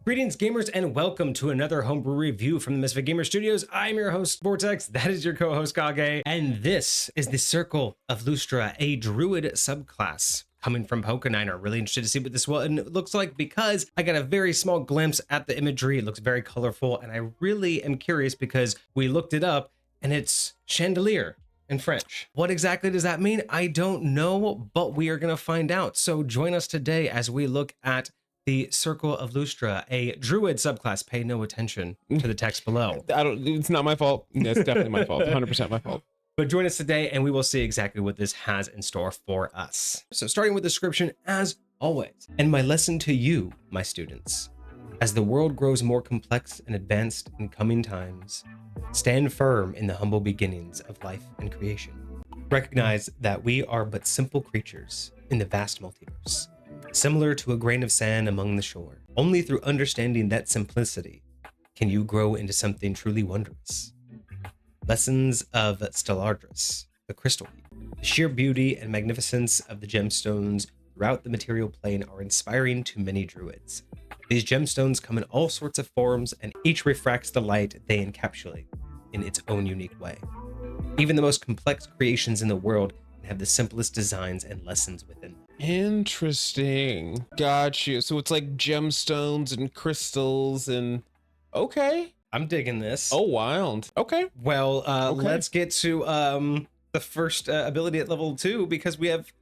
Greetings, gamers, and welcome to another homebrew review from the Misfit Gamers Studios. I'm your host, Vortex. That is your co-host, Kage. And this is the Circle of Lustre, a Druid subclass coming from Pokeniner. Really interested to see what this one looks like because I got a very small glimpse at the imagery. It looks very colorful, and I really am curious because we looked it up, and it's chandelier in French. What exactly does that mean? I don't know, but we are going to find out. So join us today as we look at the Circle of Lustre, a Druid subclass. Pay no attention to the text below. It's not my fault. It's definitely my fault. 100% my fault. But join us today and we will see exactly what this has in store for us. So starting with the description, as always, and my lesson to you, my students, as the world grows more complex and advanced in coming times, stand firm in the humble beginnings of life and creation. Recognize that we are but simple creatures in the vast multiverse, similar to a grain of sand among the shore. Only through understanding that simplicity can you grow into something truly wondrous. Lessons of Stellardris, the crystal. The sheer beauty and magnificence of the gemstones throughout the material plane are inspiring to many druids. These gemstones come in all sorts of forms, and each refracts the light they encapsulate in its own unique way. Even the most complex creations in the world can have the simplest designs and lessons within them. Interesting. Got you. So it's like gemstones and crystals and okay. I'm digging this. Oh, wild. Okay. Well, let's get to the first ability at level 2 because we have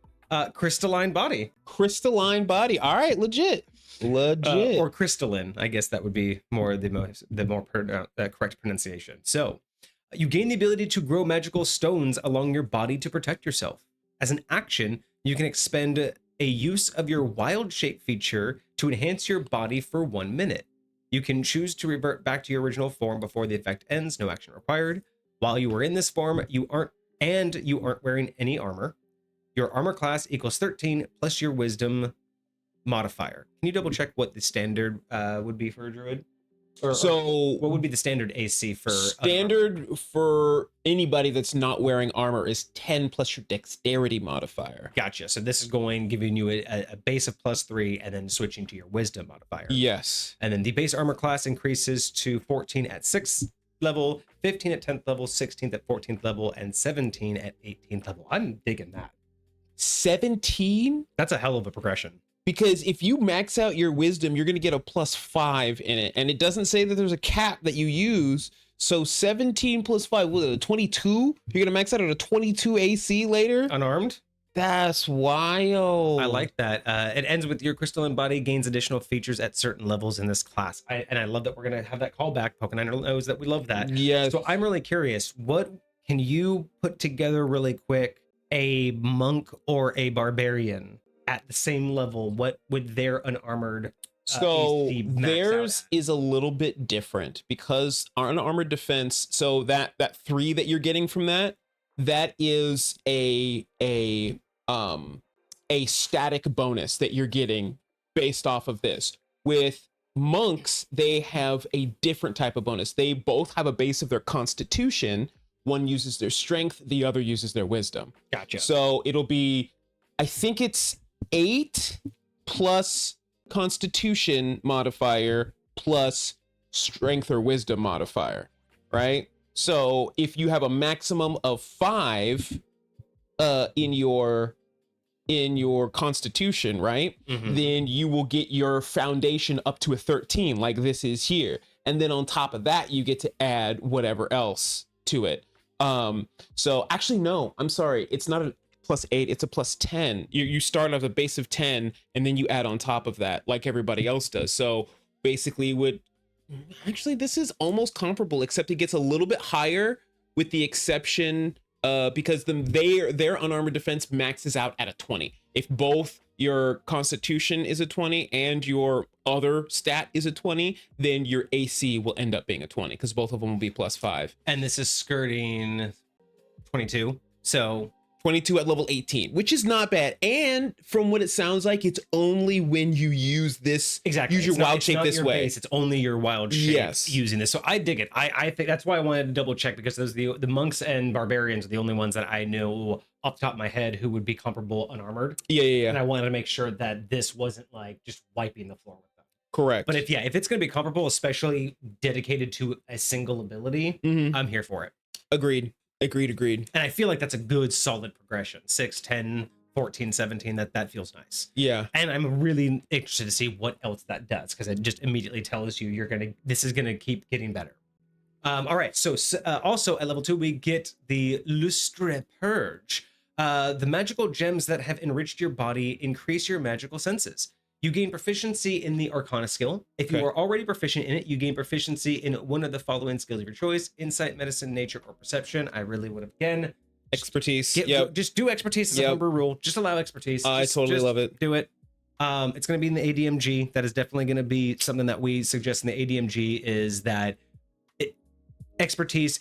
Crystalline Body. Crystalline Body. All right, legit. Legit. Or crystalline, I guess that would be more correct pronunciation. So, you gain the ability to grow magical stones along your body to protect yourself. As an action, you can expend a use of your wild shape feature to enhance your body for 1 minute. You can choose to revert back to your original form before the effect ends, no action required. While you are in this form, you aren't wearing any armor. Your armor class equals 13 plus your wisdom modifier. Can you double check what the standard would be for a druid? Or what would be the standard AC for standard for anybody that's not wearing armor is 10 plus your dexterity modifier. Gotcha. So this is giving you a base of +3 and then switching to your wisdom modifier. Yes. And then the base armor class increases to 14 at 6th level, 15 at 10th level, 16th at 14th level, and 17 at 18th level. I'm digging that. 17? That's a hell of a progression. Because if you max out your wisdom, you're going to get a +5 in it. And it doesn't say that there's a cap that you use. So 17 plus 5, what is it, 22? You're going to max out at a 22 AC later? Unarmed? That's wild. I like that. It ends with your crystalline body gains additional features at certain levels in this class. And I love that we're going to have that callback. Pokeniner knows that we love that. Yes. So I'm really curious. What can you put together really quick? A monk or a barbarian at the same level, what would their unarmored so AC max theirs out at? Is a little bit different because our unarmored defense, so that 3 that you're getting from that is a static bonus that you're getting based off of this. With monks, they have a different type of bonus. They both have a base of their constitution. One uses their strength, the other uses their wisdom. Gotcha. So it'll be, I think it's 8 plus constitution modifier plus strength or wisdom modifier, right? So if you have a maximum of 5 in your constitution, right? Mm-hmm. Then you will get your foundation up to a 13 like this is here. And then on top of that, you get to add whatever else to it. So actually, no, I'm sorry. It's not a +8, it's a +10. You start off a base of 10 and then you add on top of that like everybody else does. So basically this is almost comparable, except it gets a little bit higher with the exception because their unarmored defense maxes out at a 20. If both your constitution is a 20 and your other stat is a 20, then your AC will end up being a 20 because both of them will be +5. And this is skirting 22. So 22 at level 18, which is not bad. And from what it sounds like, it's only when you use this, exactly. use your wild shape this way. Base, it's only your wild shape yes. using this. So I dig it. I think that's why I wanted to double check, because those the monks and barbarians are the only ones that I know off the top of my head who would be comparable unarmored. Yeah. And I wanted to make sure that this wasn't like just wiping the floor with them. Correct. But if it's going to be comparable, especially dedicated to a single ability, I'm here for it. Agreed. And I feel like that's a good solid progression. 6, 10, 14, 17, that feels nice. Yeah. And I'm really interested to see what else that does, because it just immediately tells you this is gonna keep getting better. All right, so also at level 2 we get the Lustre Purge. The magical gems that have enriched your body increase your magical senses. You gain proficiency in the Arcana skill. If you are already proficient in it, you gain proficiency in one of the following skills of your choice: Insight, Medicine, Nature, or Perception. I really would have, again, expertise. Just do expertise as a homebrew rule. Just allow expertise. I totally love it. Do it. It's going to be in the ADMG. That is definitely going to be something that we suggest in the ADMG, is that expertise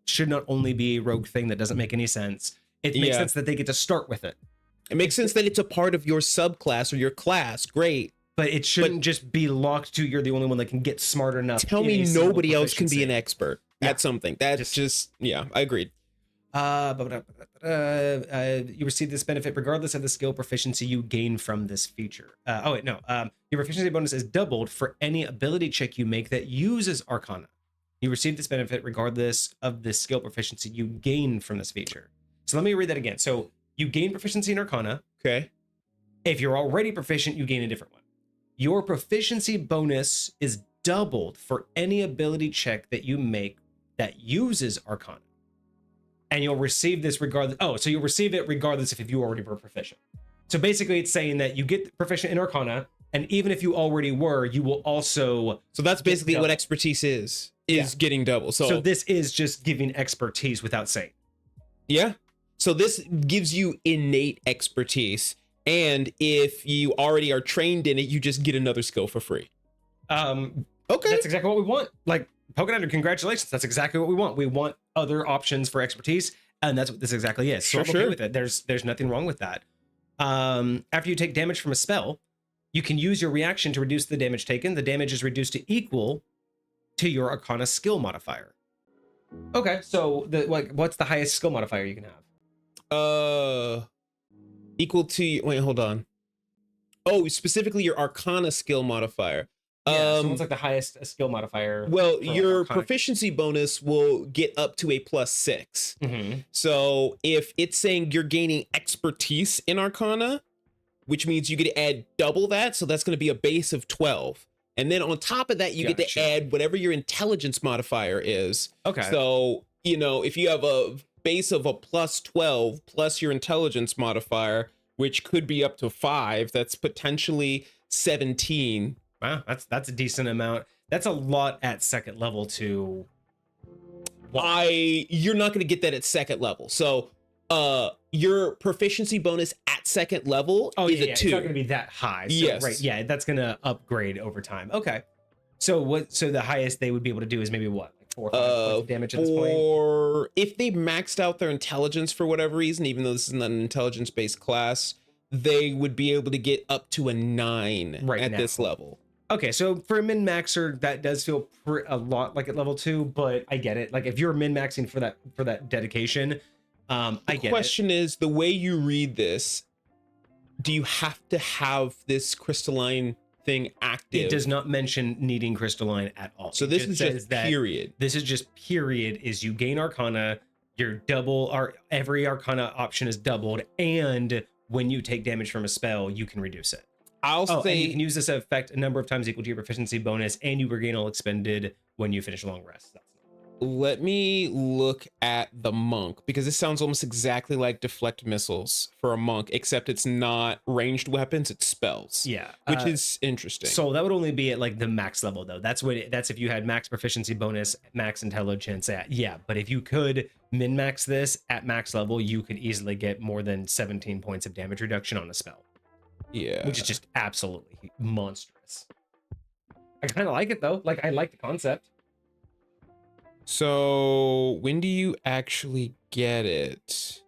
should not only be a rogue thing that doesn't make any sense. It makes sense that they get to start with it. It makes sense that it's a part of your subclass or your class. Great. But it shouldn't just be locked to you're the only one that can get smart enough. Tell me nobody else can be an expert at something. That's just I agreed. You receive this benefit regardless of the skill proficiency you gain from this feature. Your proficiency bonus is doubled for any ability check you make that uses Arcana. You receive this benefit regardless of the skill proficiency you gain from this feature. So let me read that again. So you gain proficiency in Arcana. Okay. If you're already proficient, you gain a different one. Your proficiency bonus is doubled for any ability check that you make that uses Arcana. And you'll receive this regardless. So you'll receive it regardless if you already were proficient. So basically it's saying that you get proficient in Arcana, and even if you already were, you will also. So that's basically what expertise is getting double. So this is just giving expertise without saying. Yeah. So this gives you innate expertise. And if you already are trained in it, you just get another skill for free. Okay. That's exactly what we want. Like, Pokeniner, congratulations. That's exactly what we want. We want other options for expertise, and that's what this exactly is. So I'm okay with it. There's nothing wrong with that. After you take damage from a spell, you can use your reaction to reduce the damage taken. The damage is reduced to equal to your Arcana skill modifier. Okay, so what's the highest skill modifier you can have? Equal to, wait, hold on. Oh, specifically your Arcana skill modifier. So what's like the highest skill modifier? Well, your proficiency bonus will get up to a +6. Mm-hmm. So if it's saying you're gaining expertise in Arcana, which means you get to add double that, so that's going to be a base of 12. And then on top of that, you get to add whatever your intelligence modifier is. Okay. So, if you have a base of a +12 plus your intelligence modifier, which could be up to 5, that's potentially 17. Wow, that's a decent amount. That's a lot at second level to. You're not going to get that at second level. So, your proficiency bonus at second level is a 2. It's not going to be that high. So, yes. Right. Yeah, that's going to upgrade over time. Okay. So the highest they would be able to do is maybe what? Like 4 or 5 points of damage at this point? Or if they maxed out their intelligence for whatever reason, even though this is not an intelligence-based class, they would be able to get up to a 9 at this level. Okay, so for a min-maxer, that does feel a lot like at level 2, but I get it. Like if you're min-maxing for that dedication, I get it. The question is, the way you read this, do you have to have this crystalline thing active? It does not mention needing crystalline at all. So this is just period. This is just period. Is you gain Arcana, your every Arcana option is doubled, and when you take damage from a spell, you can reduce it. I'll say and you can use this effect a number of times equal to your proficiency bonus, and you regain all expended when you finish a long rest. Let me look at the monk, because this sounds almost exactly like deflect missiles for a monk, except it's not ranged weapons, it's spells. Yeah, which is interesting. So that would only be at like the max level though. That's if you had max proficiency bonus, max intelligence. But if you could min max this at max level, you could easily get more than 17 points of damage reduction on a spell. Yeah, which is just absolutely monstrous. I kind of like it though. Like I like the concept. So when do you actually get it?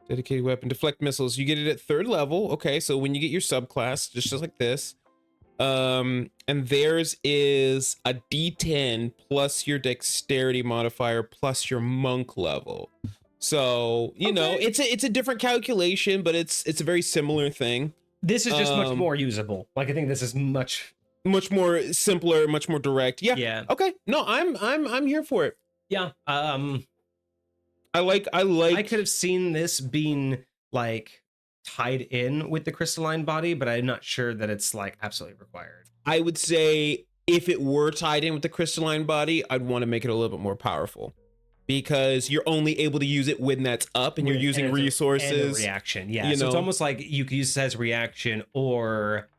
Dedicated weapon, deflect missiles. You get it at 3rd level. Okay, so when you get your subclass, just like this. And theirs is a D10 plus your dexterity modifier plus your monk level. So you know it's a different calculation, but it's a very similar thing. This is just much more usable. Like I think this is much Much more simpler, much more direct. Yeah. Yeah. Okay. No, I'm here for it. Yeah. I I could have seen this being like tied in with the crystalline body, but I'm not sure that it's like absolutely required. I would say if it were tied in with the crystalline body, I'd want to make it a little bit more powerful, because you're only able to use it when that's up and you're using resources. And a reaction, yeah. You so know? it's almost like you could use it as a reaction, or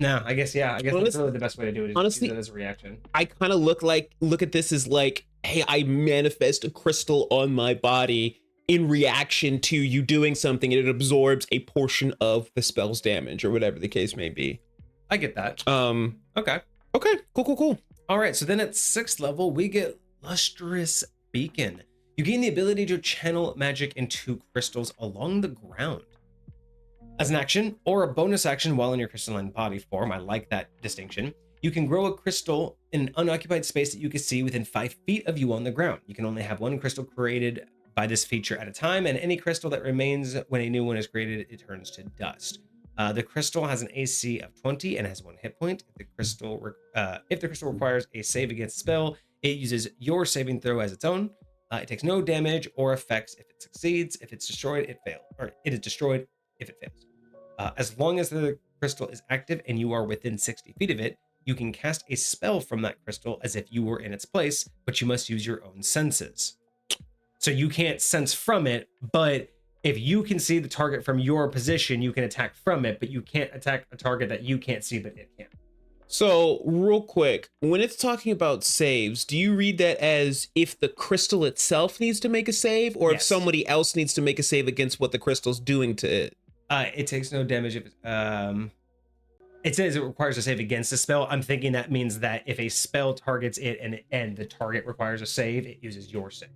no, I guess that's really the best way to do it. Is Honestly, use it as a reaction. I kind of look at this as like, hey, I manifest a crystal on my body in reaction to you doing something, and it absorbs a portion of the spell's damage or whatever the case may be. I get that. Okay. Cool. All right, so then at 6th level, we get Lustrous Beacon. You gain the ability to channel magic into crystals along the ground. As an action or a bonus action while in your crystalline body form, I like that distinction, you can grow a crystal in an unoccupied space that you can see within 5 feet of you on the ground. You can only have one crystal created by this feature at a time, and any crystal that remains when a new one is created, it turns to dust. The crystal has an AC of 20 and has 1 hit point. If the crystal requires a save against a spell, it uses your saving throw as its own. It takes no damage or effects if it succeeds. If it's destroyed, it fails, or it is destroyed if it fails. As long as the crystal is active and you are within 60 feet of it, you can cast a spell from that crystal as if you were in its place, but you must use your own senses. So you can't sense from it, but if you can see the target from your position, you can attack from it, but you can't attack a target that you can't see, but it can. So real quick, when it's talking about saves, do you read that as if the crystal itself needs to make a save, or if somebody else needs to make a save against what the crystal's doing to it? It takes no damage if it says it requires a save against a spell. I'm thinking that means that if a spell targets it and the target requires a save, it uses your save.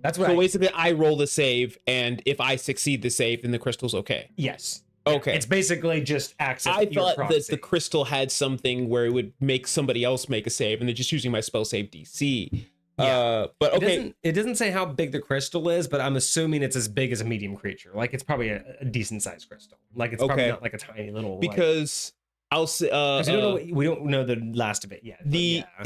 That's what. So basically, I roll the save, and if I succeed the save, then the crystal's okay. Yes. Okay. It's basically just access. I thought that the crystal had something where it would make somebody else make a save, and they're just using my spell save DC. Yeah. But okay. It doesn't say how big the crystal is, but I'm assuming it's as big as a medium creature. Like it's probably a decent sized crystal. Like it's probably not like a tiny little. Because I'll say we don't know the last of it yet.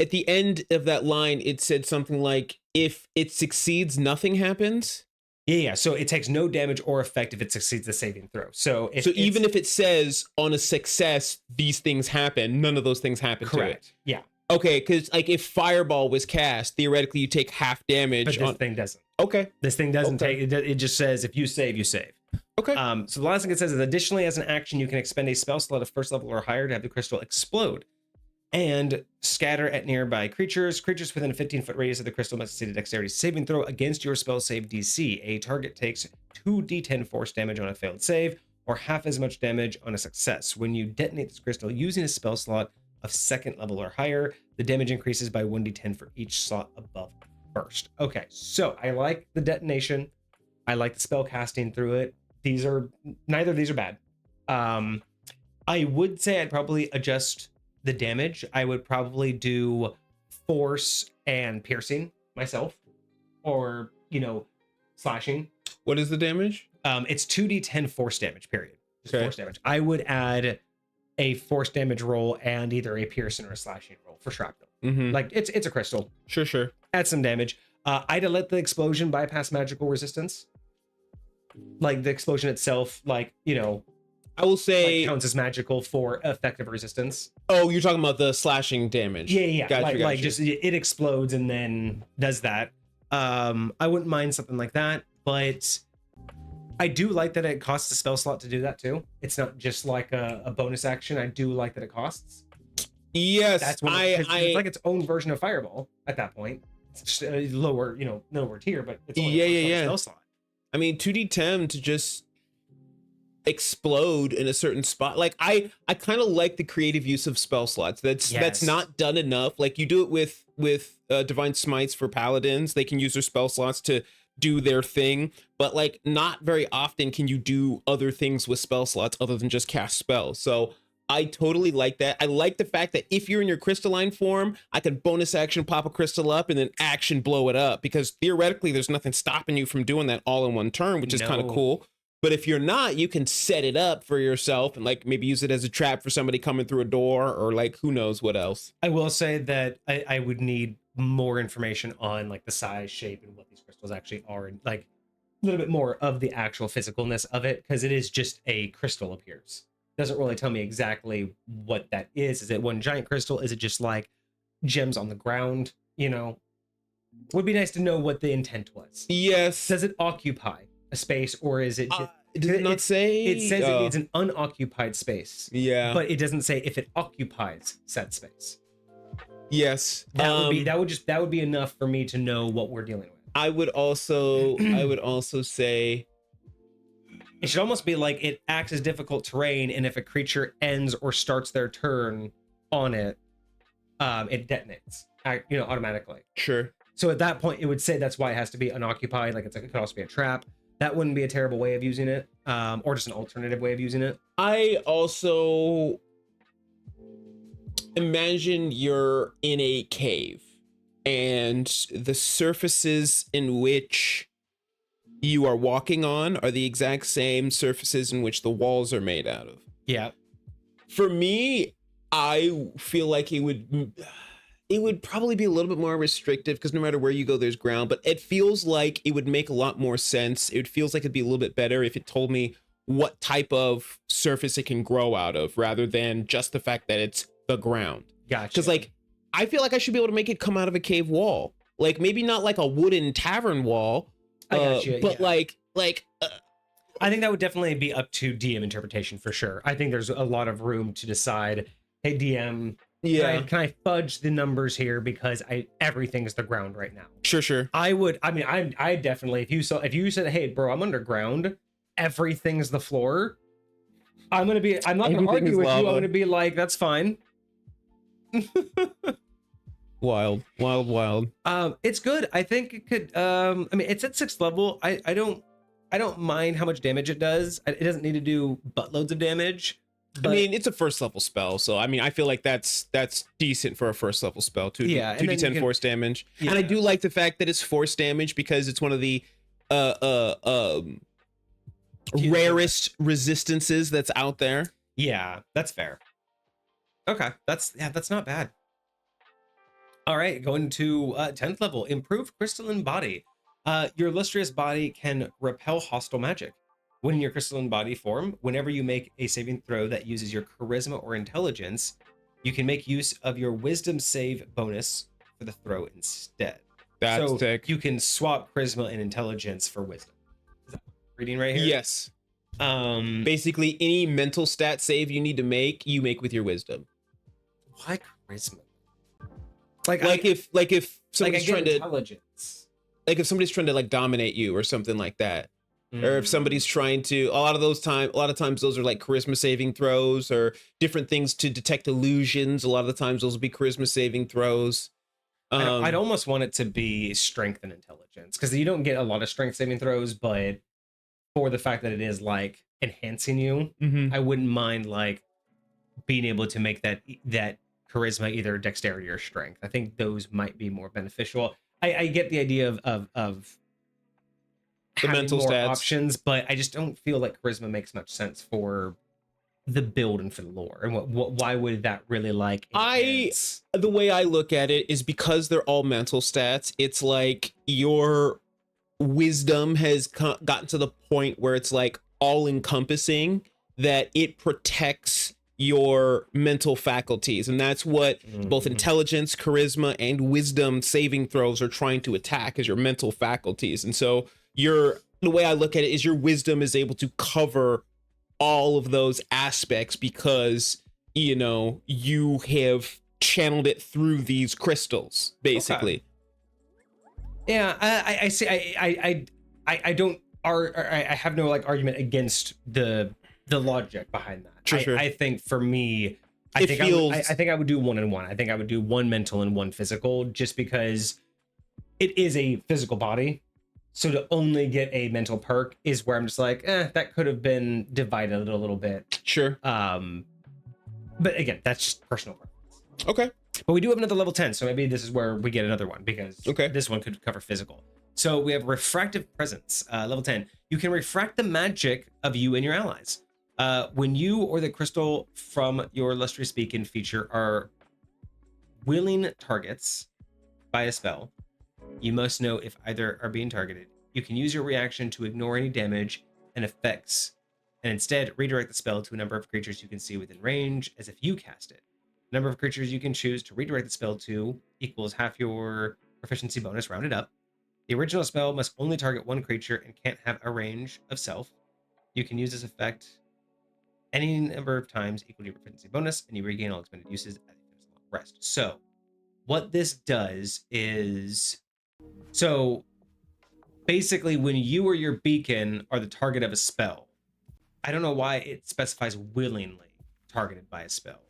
At the end of that line, it said something like, if it succeeds, nothing happens. Yeah. So it takes no damage or effect if it succeeds the saving throw. So even if it says on a success, these things happen, none of those things happen to it. Yeah. Okay, because like if Fireball was cast, theoretically you take half damage. But this thing doesn't. Okay. This thing doesn't take. It just says if you save, you save. Okay. So the last thing it says is, additionally, as an action, you can expend a spell slot of 1st level or higher to have the crystal explode and scatter at nearby creatures. Creatures within a 15-foot radius of the crystal must succeed a dexterity saving throw against your spell save DC. A target takes 2d10 force damage on a failed save, or half as much damage on a success. When you detonate this crystal using a spell slot of 2nd level or higher, the damage increases by 1d10 for each slot above first. Okay, so I like the detonation. I like the spell casting through it. Neither of these are bad. I would say I'd probably adjust the damage. I would probably do force and piercing myself, or slashing. What is the damage? It's 2d10 force damage, period. Just okay. Force damage. I would add a force damage roll and either a piercing or a slashing roll for shrapnel. Like it's a crystal. Sure. Add some damage. I'd let the explosion bypass magical resistance. Like the explosion itself, I will say counts as magical for effective resistance. Oh, you're talking about the slashing damage. Yeah. Gotcha. Just it explodes and then does that. I wouldn't mind something like that, but I do like that it costs a spell slot to do that too. It's not just like a bonus action. I do like that it costs. Yes, that's when it's like its own version of Fireball at that point. It's just a lower tier, but it's only a spell slot. I mean, 2d10 to just explode in a certain spot. Like I kind of like the creative use of spell slots. That's not done enough. Like you do it with Divine Smites for paladins. They can use their spell slots to do their thing, but like not very often can you do other things with spell slots other than just cast spells. So I totally like that. I like the fact that if you're in your crystalline form, I can bonus action pop a crystal up and then action blow it up, because theoretically there's nothing stopping you from doing that all in one turn, which is kind of cool. But if you're not, you can set it up for yourself and like maybe use it as a trap for somebody coming through a door or like who knows what else. I will say that I would need more information on like the size, shape, and what these crystals actually are, and like a little bit more of the actual physicalness of it, because it is just a crystal appears. Doesn't really tell me exactly what that is. Is it one giant crystal? Is it just like gems on the ground? You know, would be nice to know what the intent was. Yes. Does it occupy a space, or is it just, does it not say? It says it needs an unoccupied space. Yeah, but it doesn't say if it occupies said space. Yes, that would be enough for me to know what we're dealing with. I would also say it should almost be like it acts as difficult terrain, and if a creature ends or starts their turn on it, it detonates, automatically. Sure. So at that point, it would say that's why it has to be unoccupied. Like it could also be a trap. That wouldn't be a terrible way of using it, or just an alternative way of using it. I also imagine you're in a cave and the surfaces in which you are walking on are the exact same surfaces in which the walls are made out of. Yeah. For me, I feel like it would probably be a little bit more restrictive because no matter where you go, there's ground, but it feels like it would make a lot more sense. It feels like it'd be a little bit better if it told me what type of surface it can grow out of rather than just the fact that it's the ground. Gotcha. Because like, I feel like I should be able to make it come out of a cave wall. Like maybe not like a wooden tavern wall, but yeah. like I think that would definitely be up to DM interpretation for sure. I think there's a lot of room to decide, hey DM, can I fudge the numbers here because everything is the ground right now. Sure. I definitely, if you said, hey bro, I'm underground, everything's the floor, I'm not gonna argue with you. I'm gonna be like, that's fine. Wild. It's good. I think it could, it's at 6th level. I don't mind how much damage it does. It doesn't need to do buttloads of damage. But, I mean, it's a 1st level spell, so I mean, I feel like that's decent for a 1st level spell. 2d10 force damage, and I do like the fact that it's force damage because it's one of the rarest resistances that's out there. Yeah, that's fair. Okay, that's not bad. All right, going to 10th level, improved crystalline body. Your illustrious body can repel hostile magic. When in your crystalline body form, whenever you make a saving throw that uses your charisma or intelligence, you can make use of your wisdom save bonus for the throw instead. That's sick. You can swap charisma and intelligence for wisdom. Is that reading right here? Yes. Basically, any mental stat save you need to make, you make with your wisdom. Why charisma? If somebody's trying to intelligence. Like if somebody's trying to like dominate you or something like that. Or if somebody's trying to, a lot of times those are like charisma saving throws or different things to detect illusions. A lot of the times those will be charisma saving throws. I'd almost want it to be strength and intelligence because you don't get a lot of strength saving throws, but for the fact that it is like enhancing you, I wouldn't mind like being able to make that charisma either dexterity or strength. I think those might be more beneficial. I get the idea of the mental stats options, but I just don't feel like charisma makes much sense for the build and for the lore. And why would that really like enhance? The way I look at it is because they're all mental stats. It's like your wisdom has gotten to the point where it's like all encompassing, that it protects your mental faculties, and that's what both intelligence, charisma, and wisdom saving throws are trying to attack, is your mental faculties. And so the way I look at it is your wisdom is able to cover all of those aspects because you have channeled it through these crystals, basically. Okay. Yeah, I see. I don't I have no like argument against the logic behind that. Sure. I think for me, I think I would do 1 and 1. I think I would do 1 mental and 1 physical, just because it is a physical body. So to only get a mental perk is where I'm just like, that could have been divided a little bit. Sure. But again, that's just personal preference. Okay. But we do have another level 10, so maybe this is where we get another one, because okay, this one could cover physical. So we have Refractive Presence, level 10. You can refract the magic of you and your allies. When you or the crystal from your Lustrous Beacon feature are willing targets by a spell, you must know if either are being targeted. You can use your reaction to ignore any damage and effects, and instead redirect the spell to a number of creatures you can see within range as if you cast it. The number of creatures you can choose to redirect the spell to equals half your proficiency bonus rounded up. The original spell must only target one creature and can't have a range of self. You can use this effect any number of times equal to your proficiency bonus, and you regain all expended uses at the long rest. So what this does is, so basically when you or your beacon are the target of a spell, I don't know why it specifies willingly targeted by a spell,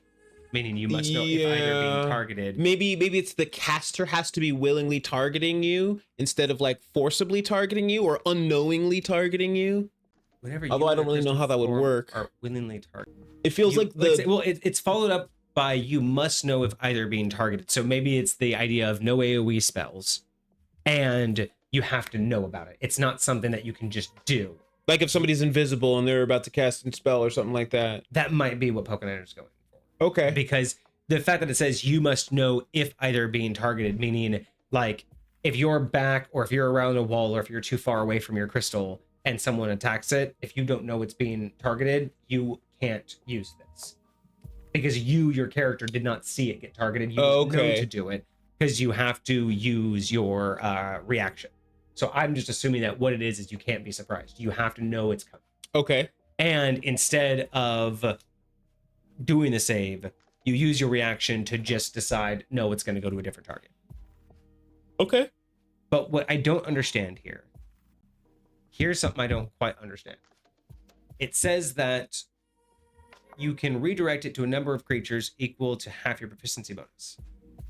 meaning you must know if either being targeted. Maybe it's the caster has to be willingly targeting you instead of like forcibly targeting you or unknowingly targeting you. Whenever Although I don't really know how that would work. Are willingly targeted. It feels like it's followed up by you must know if either being targeted. So maybe it's the idea of no AoE spells, and you have to know about it. It's not something that you can just do. Like if somebody's invisible and they're about to cast a spell or something like that. That might be what Pokeniner is going for. Okay. Because the fact that it says you must know if either being targeted, meaning like if you're back or if you're around a wall or if you're too far away from your crystal and someone attacks it, if you don't know it's being targeted, you can't use this. Because your character did not see it get targeted. You don't know to do it because you have to use your reaction. So I'm just assuming that what it is you can't be surprised. You have to know it's coming. Okay. And instead of doing the save, you use your reaction to just decide, no, it's going to go to a different target. Okay. But what I don't understand here, here's something I don't quite understand. It says that you can redirect it to a number of creatures equal to half your proficiency bonus.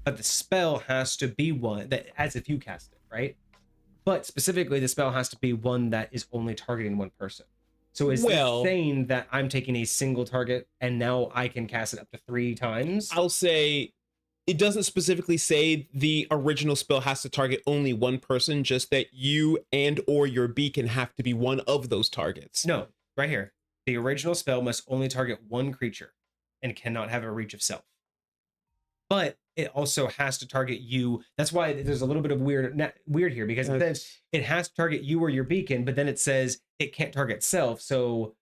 But the spell has to be one that, as if you cast it, right? But specifically, the spell has to be one that is only targeting one person. So is this saying that I'm taking a single target and now I can cast it up to 3 times? I'll say it doesn't specifically say the original spell has to target only one person, just that you and or your beacon have to be one of those targets. No, right here. The original spell must only target one creature and cannot have a reach of self. But it also has to target you. That's why there's a little bit of weird here, because it says it has to target you or your beacon, but then it says it can't target self. So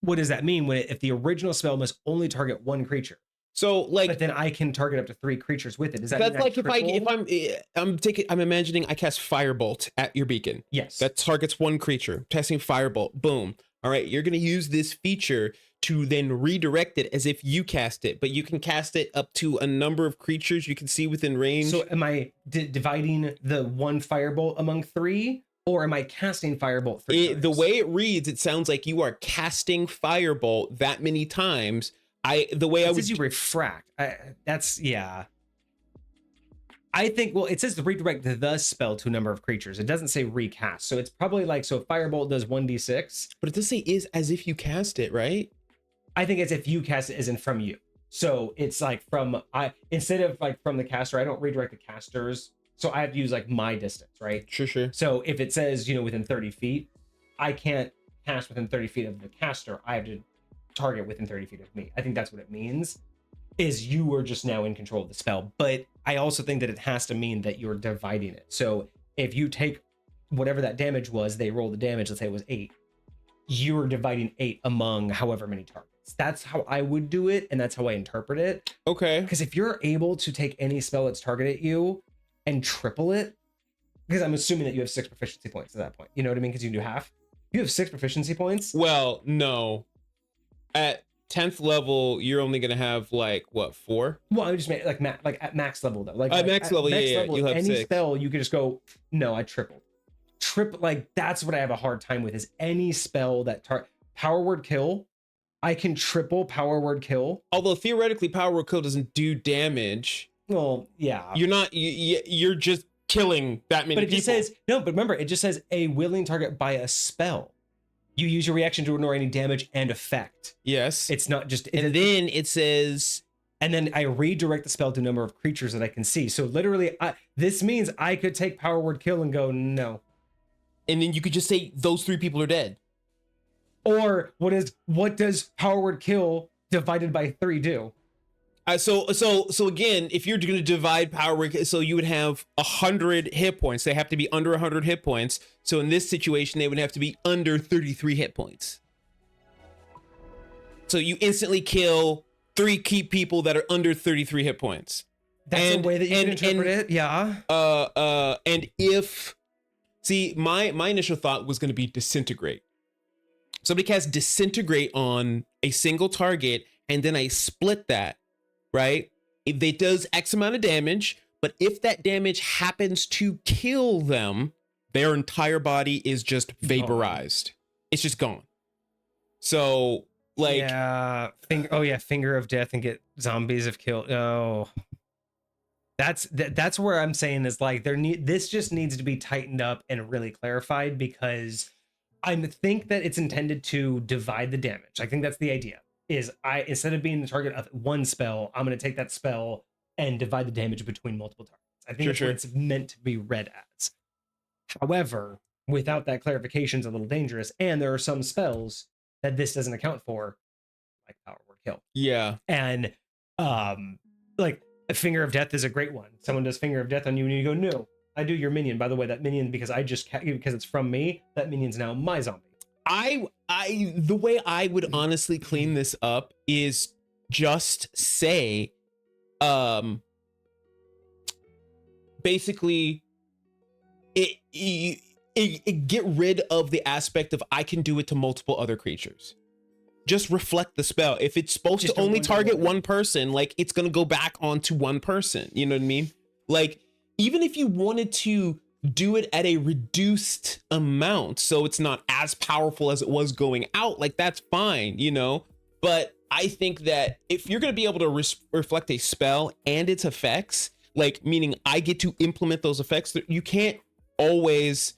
what does that mean if the original spell must only target one creature? So like, but then I can target up to 3 creatures with it. Does that that's mean like I'm imagining I cast Firebolt at your beacon. Yes. That targets one creature. Casting Firebolt. Boom. All right. You're going to use this feature to then redirect it as if you cast it, but you can cast it up to a number of creatures you can see within range. So am I dividing the one Firebolt among 3, or am I casting Firebolt 3 times? The way it reads, it sounds like you are casting Firebolt that many times. It says you refract. I think, well, it says to redirect the spell to a number of creatures. It doesn't say recast. So it's probably like, so Firebolt does 1d6. But it does say is as if you cast it, right? I think as if you cast it isn't from you. So it's like instead of like from the caster, I don't redirect the casters. So I have to use like my distance, right? Sure. So if it says, within 30 feet, I can't cast within 30 feet of the caster. I have to target within 30 feet of me. I think that's what it means, is you are just now in control of the spell. But I also think that it has to mean that you're dividing it. So if you take whatever that damage was, they roll the damage, let's say it was 8, you're dividing 8 among however many targets. That's how I would do it, and that's how I interpret it. Okay. Because if you're able to take any spell that's targeted at you and triple it, because I'm assuming that you have 6 proficiency points at that point. You know what I mean? Because you can do half. You have 6 proficiency points. Well, no. At 10th level, you're only gonna have like what, 4? Well, I just meant like at max level though. Like at max level, you have any 6. Spell you could just go. No, I tripled. Like that's what I have a hard time with, is any spell that power word kill. I can triple power word kill. Although theoretically, power word kill doesn't do damage. Well, yeah. You're not. You're just killing that many people. But it just says no. But remember, it just says a willing target by a spell. You use your reaction to ignore any damage and effect. Yes. It's not just. And then it says and then I redirect the spell to a number of creatures that I can see. So literally, this means I could take Power Word Kill and go, no. And then you could just say those 3 people are dead. Or what does Power Word Kill divided by 3 do? So again, if you're going to divide power word, so you would have 100 hit points. They have to be under 100 hit points. So in this situation, they would have to be under 33 hit points. So you instantly kill 3 key people that are under 33 hit points. That's the way that you can interpret it. Yeah. And if, see, my initial thought was going to be disintegrate. Somebody casts disintegrate on a single target, and then I split that. Right? If it does X amount of damage, but if that damage happens to kill them, their entire body is just vaporized. It's just gone. So, like, yeah, Finger of Death and get zombies have killed. Oh, that's where I'm saying is like this just needs to be tightened up and really clarified, because I think that it's intended to divide the damage. I think that's the idea. Is instead of being the target of one spell, I'm going to take that spell and divide the damage between multiple targets. I think that's what it's meant to be read as. However, without that clarification, it's a little dangerous. And there are some spells that this doesn't account for, like Power Word Kill. Yeah. And like a Finger of Death is a great one. Someone does Finger of Death on you and you go, no, I do your minion. By the way, that minion, because it's from me, that minion's now my zombie. The way I would honestly clean this up is just say, basically, it get rid of the aspect of I can do it to multiple other creatures. Just reflect the spell. If it's supposed to only target one person, like, it's gonna go back onto one person. You know what I mean? Like, even if you wanted to do it at a reduced amount, so it's not as powerful as it was going out, like, that's fine, you know. But I think that if you're going to be able to reflect a spell and its effects, like, meaning I get to implement those effects, you can't always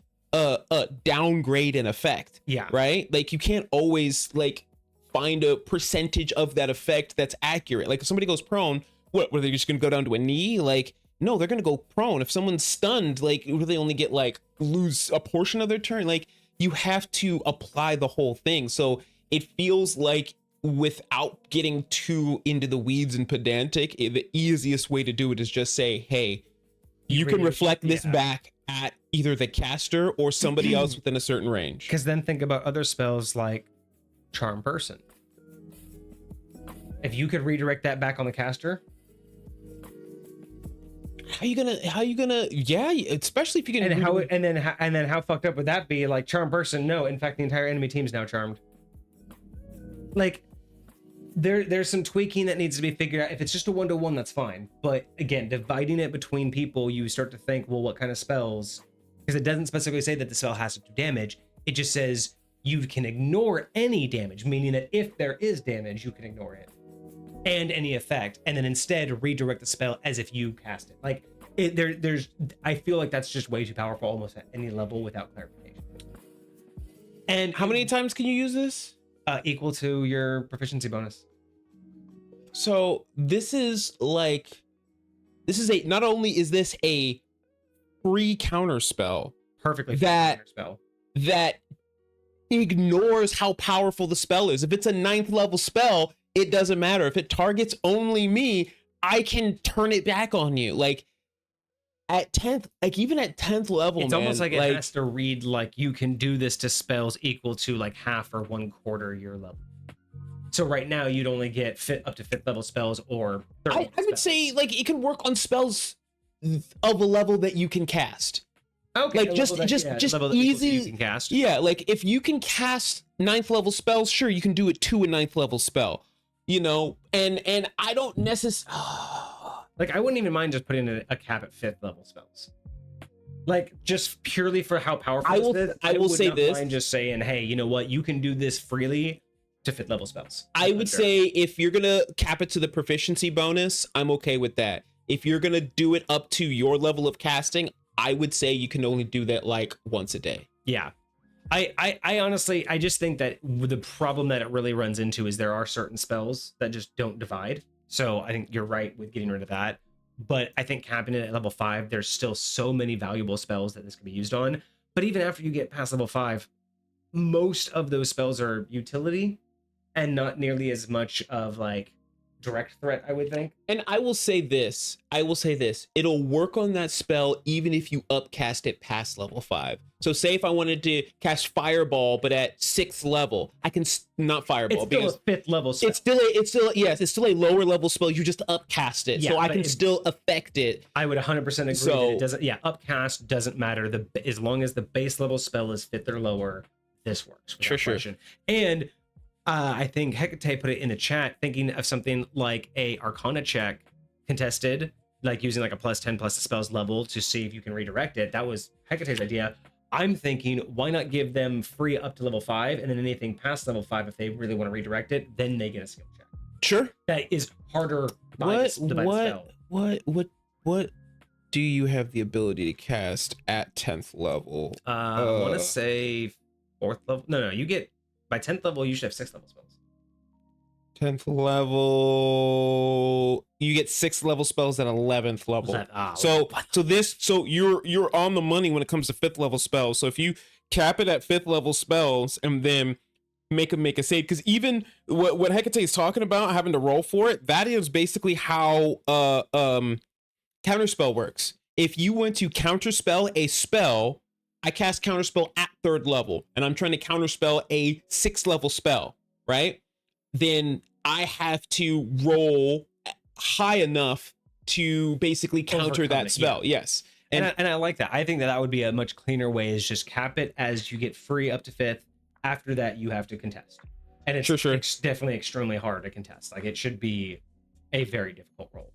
downgrade an effect. Yeah. Right? Like, you can't always, like, find a percentage of that effect that's accurate. Like, if somebody goes prone, what, were they just going to go down to a knee? Like, no, they're going to go prone. If someone's stunned, like, they only get, like, lose a portion of their turn. Like, you have to apply the whole thing. So it feels like, without getting too into the weeds and pedantic, the easiest way to do it is just say, hey, you can reflect this back at either the caster or somebody else within a certain range. Because then think about other spells like Charm Person. If you could redirect that back on the caster, how you gonna yeah, especially if you can, and then how fucked up would that be? Like, Charm Person, no, in fact the entire enemy team's now charmed. Like, there's some tweaking that needs to be figured out. If it's just a 1-to-1, that's fine, but again, dividing it between people, you start to think, well, what kind of spells? Because it doesn't specifically say that the spell has to do damage, it just says you can ignore any damage, meaning that if there is damage, you can ignore it and any effect, and then instead redirect the spell as if you cast it. Like, there's I feel like that's just way too powerful almost at any level without clarification. And how many times can you use this? Equal to your proficiency bonus. So this is a, not only is this a free counter spell, perfectly that ignores how powerful the spell is. If it's a 9th level spell, it doesn't matter. If it targets only me, I can turn it back on you. Like, at 10th, like, even at 10th level, it's almost like it has to read like you can do this to spells equal to like half or 1/4 your level. So right now you'd only get up to 5th level spells or 3rd level I would say, like, it can work on spells of a level that you can cast. Okay, like, just easy you can cast. Yeah, like, if you can cast 9th level spells, sure, you can do it to a 9th level spell, you know. And I don't necessarily like, I wouldn't even mind just putting a cap at 5th level spells, like, just purely for how powerful I will say this, mind just saying, hey, you know what, you can do this freely to 5th level spells. I would say if you're gonna cap it to the proficiency bonus, I'm okay with that. If you're gonna do it up to your level of casting, I would say you can only do that like once a day. Yeah. I honestly, I just think that the problem that it really runs into is there are certain spells that just don't divide. So I think you're right with getting rid of that. But I think capping it at level 5, there's still so many valuable spells that this can be used on. But even after you get past level 5, most of those spells are utility and not nearly as much of like direct threat, I would think. And I will say this, it'll work on that spell even if you upcast it past level 5. So say if I wanted to cast Fireball, but at 6th level, I can not Fireball. It's still a 5th level spell. It's still a lower level spell. You just upcast it, Yeah, so I can still affect it. I would 100% agree that it doesn't. Yeah, upcast doesn't matter. As long as the base level spell is 5th or lower, this works. Sure. Question. And I think Hecate put it in the chat, thinking of something like a Arcana check contested, like using like a +10 plus the spell's level to see if you can redirect it. That was Hecate's idea. I'm thinking, why not give them free up to level 5, and then anything past level 5, if they really want to redirect it, then they get a skill check. Sure. That is harder by spell. What do you have the ability to cast at 10th level? I want to say 4th level. No, you get by 10th level, you should have 6th level spells. 10th level, you get 6th level spells at 11th level. So you're on the money when it comes to 5th level spells. So if you cap it at 5th level spells and then make a save, because even what Hecate is talking about, having to roll for it, that is basically how counterspell works. If you want to counterspell a spell, I cast counterspell at 3rd level, and I'm trying to counterspell a 6th level spell, right? Then I have to roll high enough to basically counter that spell. Yeah. Yes. And I like that. I think that would be a much cleaner way, is just cap it as you get free up to 5th. After that, you have to contest. And it's definitely extremely hard to contest. Like, it should be a very difficult roll.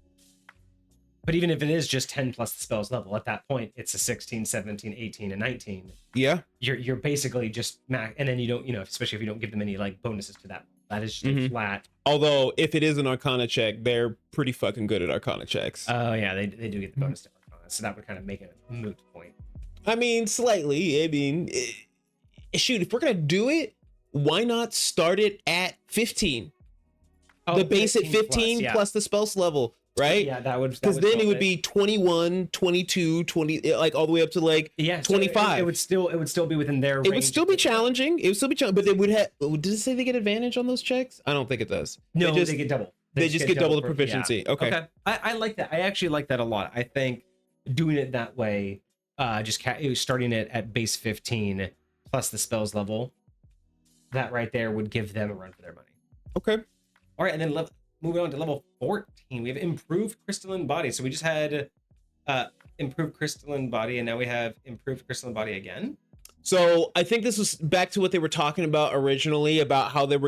But even if it is just 10 plus the spell's level, at that point, it's a 16, 17, 18, and 19. Yeah. You're basically just max, and then you don't, especially if you don't give them any like bonuses to that. That is just a flat. Although, if it is an Arcana check, they're pretty fucking good at Arcana checks. Oh, yeah, they do get the bonus to Arcana. So that would kind of make it a moot point. I mean, slightly. I mean, shoot, if we're going to do it, why not start it at 15? The base at 15 plus the spell's level. Right? Yeah, that would, because then it would be 21, 22, 20, like all the way up to like 25. So it would still be within their range. It would still be challenging. But they would have. Does it say they get advantage on those checks? I don't think it does. No, they get double. They just get double the proficiency. Yeah. Okay. I like that. I actually like that a lot. I think doing it that way, just starting it at base 15 plus the spells level, that right there would give them a run for their money. Okay. All right, and then moving on to level 14, we have improved crystalline body. So we just had improved crystalline body, and now we have improved crystalline body again. So I think this was back to what they were talking about originally, about how it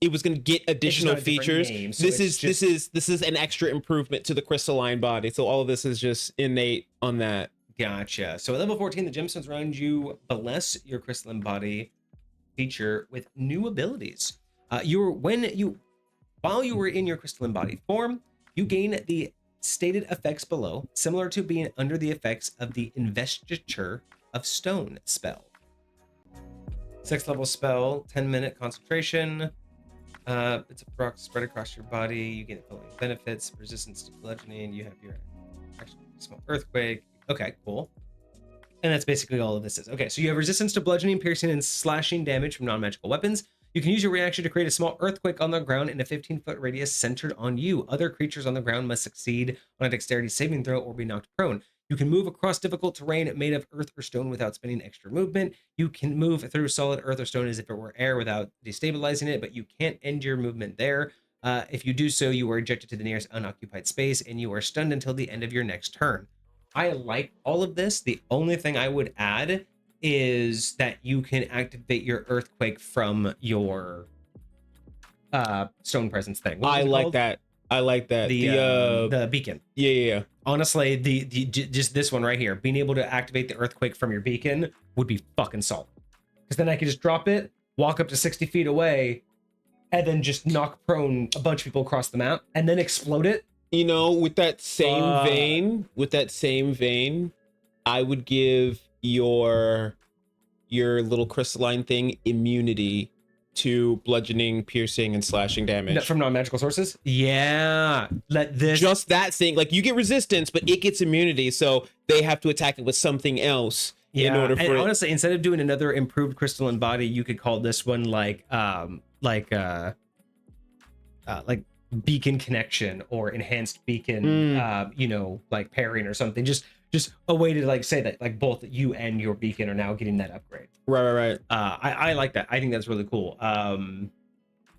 was gonna get additional features. So this is an extra improvement to the crystalline body. So all of this is just innate on that. Gotcha. So at level 14, the gemstones around you bless your crystalline body feature with new abilities. While you were in your crystalline body form, you gain the stated effects below, similar to being under the effects of the Investiture of Stone spell. 6th level spell, 10-minute concentration. It's a rock spread across your body. You get the following benefits: resistance to bludgeoning. You have your small earthquake. Okay, cool. And that's basically all of this is. Okay, so you have resistance to bludgeoning, piercing, and slashing damage from non-magical weapons. You can use your reaction to create a small earthquake on the ground in a 15-foot radius centered on you. Other creatures on the ground must succeed on a dexterity saving throw or be knocked prone. You can move across difficult terrain made of earth or stone without spending extra movement. You can move through solid earth or stone as if it were air without destabilizing it, but you can't end your movement there. If you do so, you are ejected to the nearest unoccupied space, and you are stunned until the end of your next turn. I like all of this. The only thing I would add is that you can activate your earthquake from your stone presence thing. I like that. The beacon. Yeah. Honestly, the just this one right here, being able to activate the earthquake from your beacon would be fucking solid. Because then I could just drop it, walk up to 60 feet away, and then just knock prone a bunch of people across the map, and then explode it. With that same vein, I would give your little crystalline thing immunity to bludgeoning, piercing, and slashing damage from non-magical sources. Yeah, let this just that thing. Like you get resistance, but it gets immunity, so they have to attack it with something else in order for and it. honestly, instead of doing another improved crystalline body, you could call this one like beacon connection or enhanced beacon, you know, like parrying or something. Just a way to like say that like both you and your beacon are now getting that upgrade. Right. I like that. I think that's really cool. Not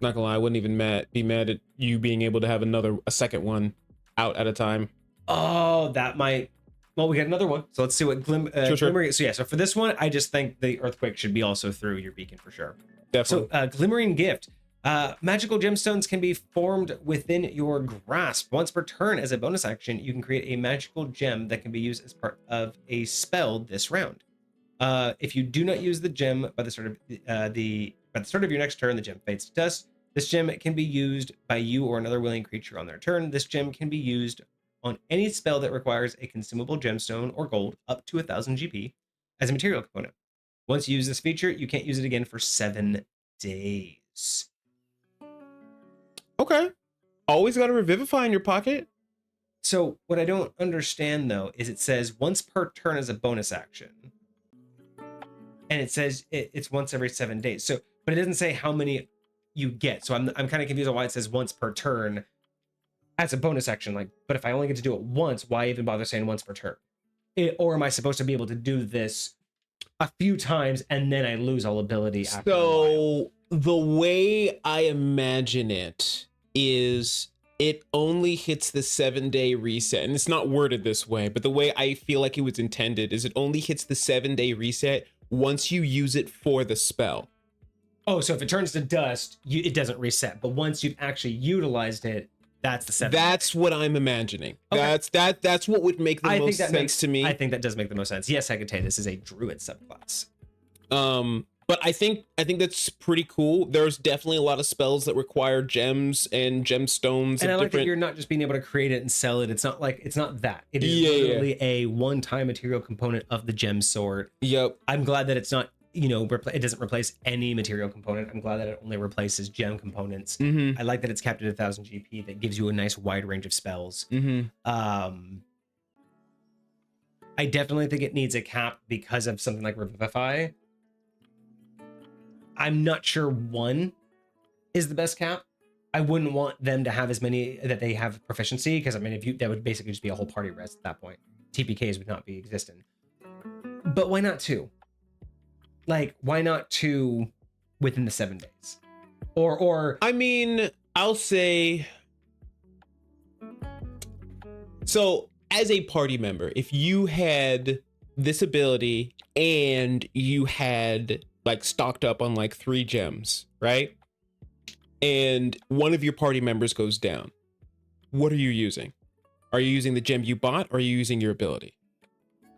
gonna lie, I wouldn't even be mad at you being able to have a second one out at a time. Oh, that might. Well, we got another one, so let's see what Sure. glimmering. So yeah, so for this one, I just think the earthquake should be also through your beacon for sure. Definitely. So glimmering gift. Magical gemstones can be formed within your grasp. Once per turn, as a bonus action, you can create a magical gem that can be used as part of a spell this round. If you do not use the gem by the start of your next turn, the gem fades to dust. This gem can be used by you or another willing creature on their turn. This gem can be used on any spell that requires a consumable gemstone or gold up to 1000 GP as a material component. Once you use this feature, you can't use it again for 7 days. Okay. Always got a revivify in your pocket. So what I don't understand though is it says once per turn as a bonus action, and it says it's once every 7 days. So, but it doesn't say how many you get. So I'm kind of confused on why it says once per turn as a bonus action. Like, but if I only get to do it once, why even bother saying once per turn? Or am I supposed to be able to do this a few times and then I lose all ability after a while? So the way I imagine it is it only hits the 7-day reset, and it's not worded this way, but the way I feel like it was intended is it only hits the 7-day reset once you use it for the spell. Oh, so if it turns to dust, it doesn't reset, but once you've actually utilized it, that's the 7. That's what I'm imagining. Okay. That's what would make the most sense to me. I think that does make the most sense. Yes, Hecate, this is a druid subclass. But I think that's pretty cool. There's definitely a lot of spells that require gems and gemstones. And I like that you're not just being able to create it and sell it. It's not that. It is literally a one-time material component of the gem sword. Yep. I'm glad that it's not, you know, it doesn't replace any material component. I'm glad that it only replaces gem components. Mm-hmm. I like that it's capped at 1000 GP. That gives you a nice wide range of spells. Mm-hmm. I definitely think it needs a cap because of something like Revivify. I'm not sure 1 is the best cap. I wouldn't want them to have as many that they have proficiency, because I mean, that would basically just be a whole party rest at that point. TPKs would not be existing. But why not 2? Like, why not 2 within the 7 days? Or I mean, I'll say, so as a party member, if you had this ability and you had like stocked up on like 3 gems, right? And one of your party members goes down, what are you using? Are you using the gem you bought, or are you using your ability?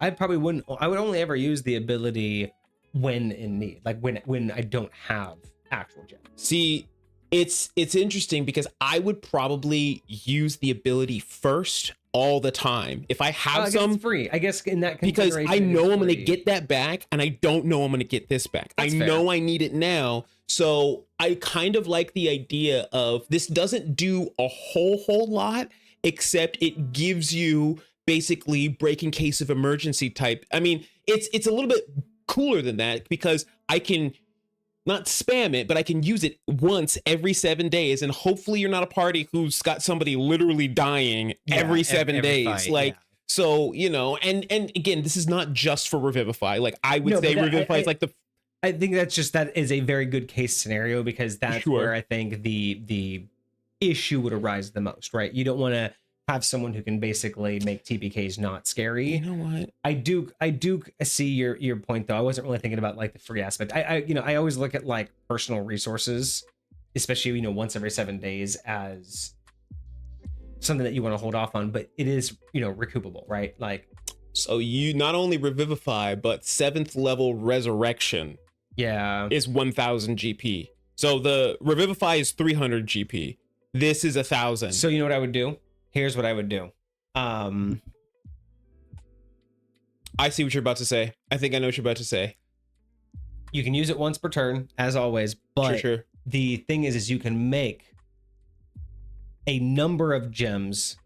I would only ever use the ability when in need, like when I don't have actual gems. See, it's interesting because I would probably use the ability first all the time if I have some. It's free, I guess, in that because I know I'm going to get that back, and I don't know I'm going to get this back. That's I fair. know I need it now, so I kind of like the idea of this doesn't do a whole lot, except it gives you basically break in case of emergency type. I mean, it's a little bit cooler than that because I can not spam it, but I can use it once every 7 days, and hopefully you're not a party who's got somebody literally dying every 7 days. Fight, like, so, you know, and again, this is not just for Revivify. Like, I would say Revivify is like I think that is a very good case scenario, because that's where I think the issue would arise the most, right? You don't want to have someone who can basically make TPKs not scary. You know what? I do see your point though. I wasn't really thinking about like the free aspect. I always look at like personal resources, especially, you know, once every 7 days, as something that you want to hold off on, but it is, you know, recoupable, right? Like, so you not only Revivify, but 7th level Resurrection is 1000 GP. So the Revivify is 300 GP. This is 1000. So you know what I would do? Here's what I would do. I see what you're about to say. I think I know what you're about to say. You can use it once per turn, as always, but Sure. the thing is you can make a number of gems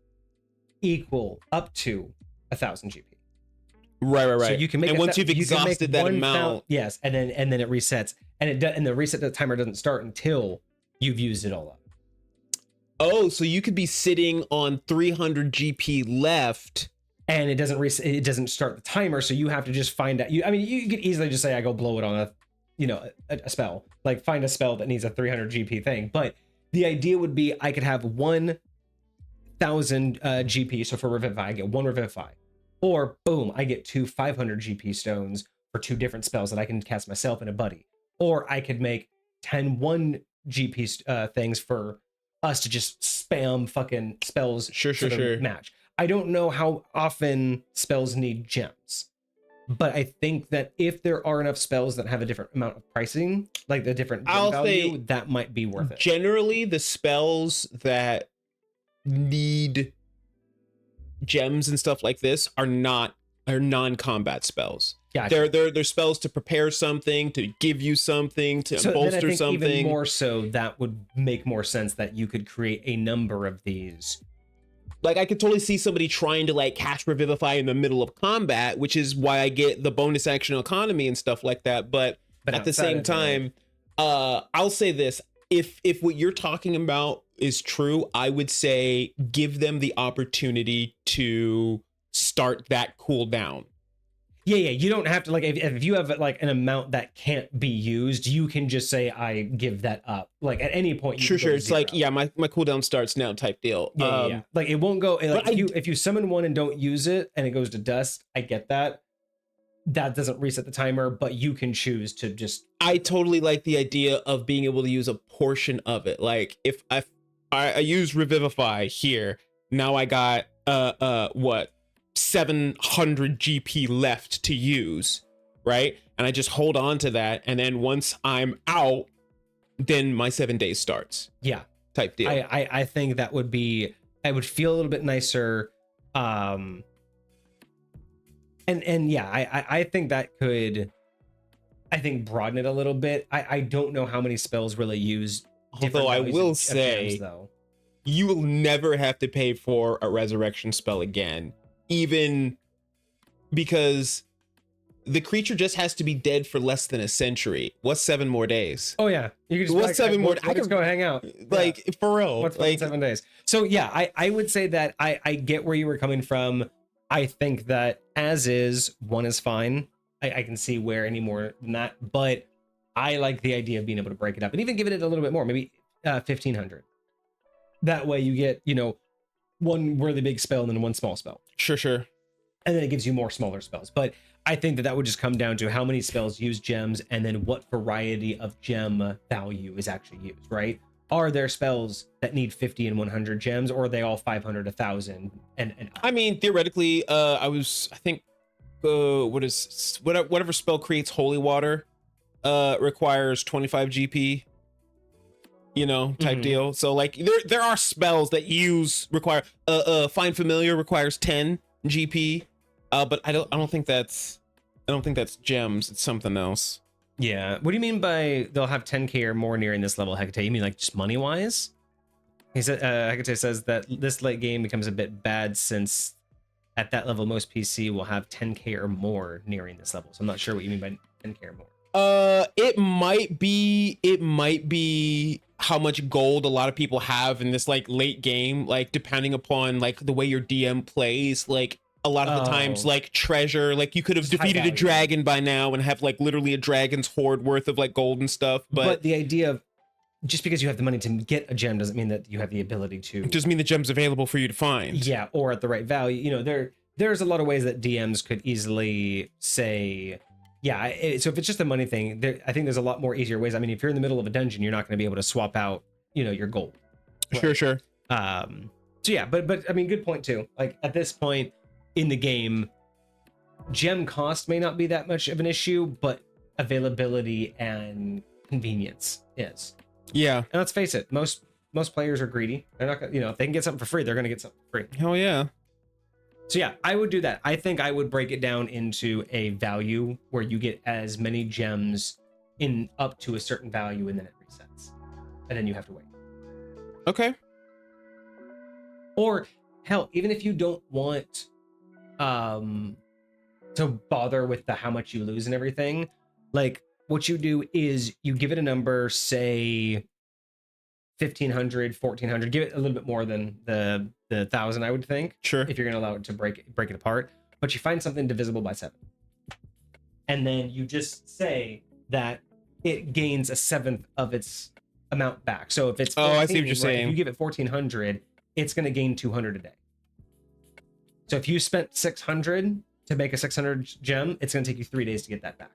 equal up to 1,000 GP. Right. So you can make, and once you've exhausted that amount, yes, and then it resets, and the reset timer doesn't start until you've used it all up. oh, so you could be sitting on 300 GP left, and it doesn't reset, it doesn't start the timer, so you have to just find out. I mean, you could easily just say I go blow it on a spell, like find a spell that needs a 300 GP thing. But the idea would be I could have 1,000 GP. So for Revivify, I get 1 Revivify, or boom, I get 2 500 GP stones for 2 different spells that I can cast myself and a buddy. Or I could make 10 1 GP things for us to just spam fucking spells. Sure. Match. I don't know how often spells need gems, but I think that if there are enough spells that have a different amount of pricing, like the different gem value, that might be worth it. Generally, the spells that need gems and stuff like this are non-combat spells. Gotcha. They're spells to prepare something, to give you something, to bolster then I think something. Even more so, that would make more sense that you could create a number of these. Like, I could totally see somebody trying to like cast Revivify in the middle of combat, which is why I get the bonus action economy and stuff like that. But at the same time, I'll say this: if what you're talking about is true, I would say give them the opportunity to start that cooldown. Yeah. You don't have to, like, if you have like an amount that can't be used, you can just say I give that up. Like at any point. Sure. It's like, yeah, my cooldown starts now type deal. Yeah. Like it won't go. Like if you summon one and don't use it and it goes to dust, I get that. That doesn't reset the timer, but you can choose to just. I totally like the idea of being able to use a portion of it. Like if I use Revivify here, now I got what? 700 GP left to use, right? And I just hold on to that, and then once I'm out, then my 7 days starts. Yeah, type deal. I think that would be. I would feel a little bit nicer. And yeah, I think that could. I think broaden it a little bit. I don't know how many spells really use. Although I will say, gems, though, you will never have to pay for a resurrection spell again. Even because the creature just has to be dead for less than a century. What's 7 more days? Oh yeah, you can just what's 7 more? I can go hang out. Like for real. What's like 7 days? So yeah, I would say that I get where you were coming from. I think that as is, 1 is fine. I can see where any more than that, but I like the idea of being able to break it up and even give it a little bit more, maybe 1,500. That way you get 1 really big spell and then 1 small spell. Sure. And then it gives you more smaller spells. But I think that would just come down to how many spells use gems and then what variety of gem value is actually used, right? Are there spells that need 50 and 100 gems, or are they all 500, 1,000? And I mean, theoretically, I think whatever spell creates holy water requires 25 GP. Type deal. So like there are spells that require Find Familiar requires 10 GP. But I don't think that's gems. It's something else. Yeah. What do you mean by they'll have 10k or more nearing this level, Hecate? You mean like just money wise? He said Hecate says that this late game becomes a bit bad since at that level most PC will have 10k or more nearing this level. So I'm not sure what you mean by 10k or more. It might be how much gold a lot of people have in this like late game, like depending upon like the way your DM plays. Like a lot of the times, like treasure, like you could have defeated a dragon by now and have like literally a dragon's hoard worth of like gold and stuff. But the idea of just because you have the money to get a gem doesn't mean that you have the ability to. It doesn't mean the gem's available for you to find. Yeah, or at the right value. There's a lot of ways that DMs could easily say. Yeah, so if it's just a money thing, I think there's a lot more easier ways. I mean, if you're in the middle of a dungeon, you're not going to be able to swap out, your gold. Right? Sure. So yeah, but I mean, good point too. Like at this point in the game, gem cost may not be that much of an issue, but availability and convenience is. Yeah. And let's face it, most players are greedy. They're not gonna, if they can get something for free, they're going to get something for free. Hell yeah. So yeah, I would do that. I think I would break it down into a value where you get as many gems in up to a certain value, and then it resets, and then you have to wait. Okay. Or hell, even if you don't want to bother with the how much you lose and everything, like what you do is you give it a number, say 1,500, 1,400, give it a little bit more than the 1,000, I would think. Sure. If you're gonna allow it to break it apart, but you find something divisible by 7, and then you just say that it gains a 7th of its amount back. So if it's 14, I see what you're right, saying. if you give it 1,400, it's going to gain 200 a day. So if you spent 600 to make a 600 gem, it's going to take you 3 days to get that back.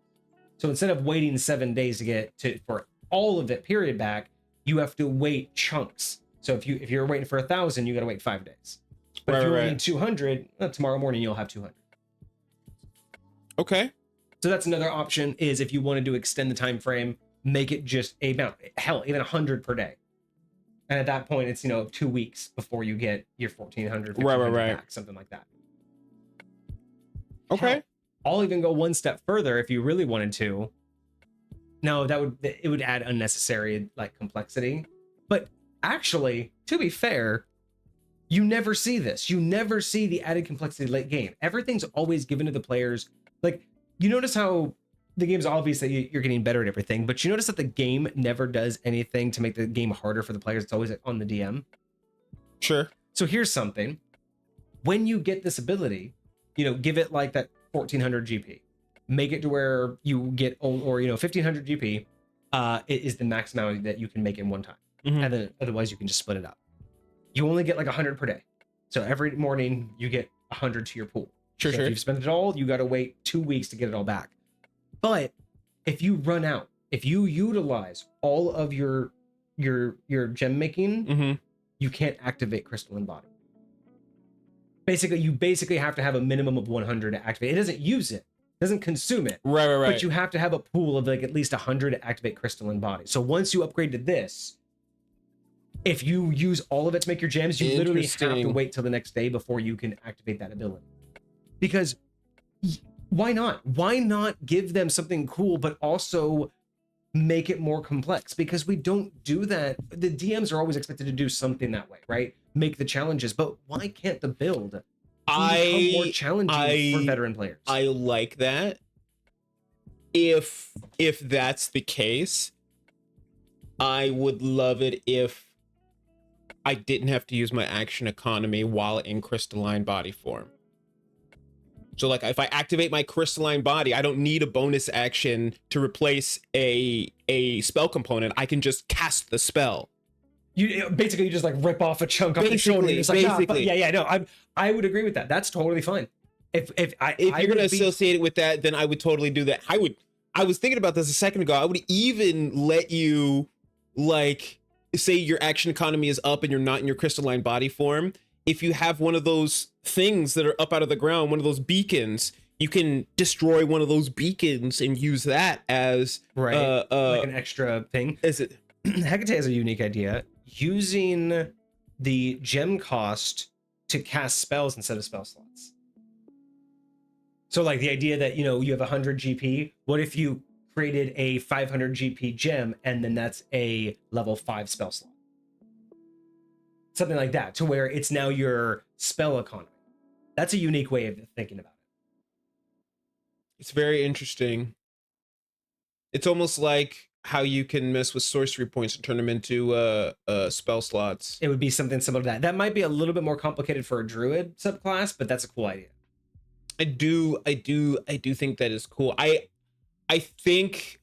So instead of waiting 7 days to get for all of it period back, you have to wait chunks. So if you're waiting for 1,000, you got to wait 5 days. But if you're waiting 200, tomorrow morning you'll have 200. Okay. So that's another option, is if you wanted to extend the time frame, make it just a amount, hell, even 100 per day. And at that point, it's 2 weeks before you get your 1,400, right. back, something like that. Okay. Hell, I'll even go one step further if you really wanted to. No, it would add unnecessary like complexity. But actually, to be fair, you never see this. You never see the added complexity late game. Everything's always given to the players. Like, you notice how the game's obvious that you're getting better at everything, but you notice that the game never does anything to make the game harder for the players. It's always on the DM. Sure. So here's something. When you get this ability, give it like that 1,400 GP. Make it to where you get, or 1,500 GP it is the max amount that you can make in one time. Mm-hmm. And then otherwise you can just split it up. You only get like 100 per day. So every morning you get 100 to your pool. Sure. If you've spent it all, you got to wait 2 weeks to get it all back. But if you run out, if you utilize all of your gem making, Mm-hmm. you can't activate Crystalline Body. You basically have to have a minimum of 100 to activate. It doesn't use it, doesn't consume it. Right. But you have to have a pool of like at least 100 to activate Crystalline Body. So once you upgrade to this, if you use all of it to make your gems, you literally have to wait till the next day before you can activate that ability. Because why not? Why not give them something cool, but also make it more complex? Because we don't do that. The DMs are always expected to do something that way, right? Make the challenges, but why can't the build become more challenging for veteran players? I like that. If that's the case, I would love it if I didn't have to use my action economy while in crystalline body form. So like if I activate my crystalline body, I don't need a bonus action to replace a spell component. I can just cast the spell. You just like rip off a chunk off the shoulder. It's like, I would agree with that. That's totally fine. If you're gonna associate it with that, then I would totally do that. I was thinking about this a second ago. I would even let you, like, say your action economy is up and you're not in your crystalline body form. If you have one of those things that are up out of the ground, one of those beacons, you can destroy one of those beacons and use that as like an extra thing. Is it? Hecate has a unique idea, using the gem cost to cast spells instead of spell slots. So like the idea that, you have 100 GP, what if you created a 500 GP gem and then that's a level 5 spell slot? Something like that, to where it's now your spell economy. That's a unique way of thinking about it. It's very interesting. It's almost like how you can mess with sorcery points and turn them into spell slots. It would be something similar to that. That might be a little bit more complicated for a druid subclass, but that's a cool idea. I do think that is cool. I think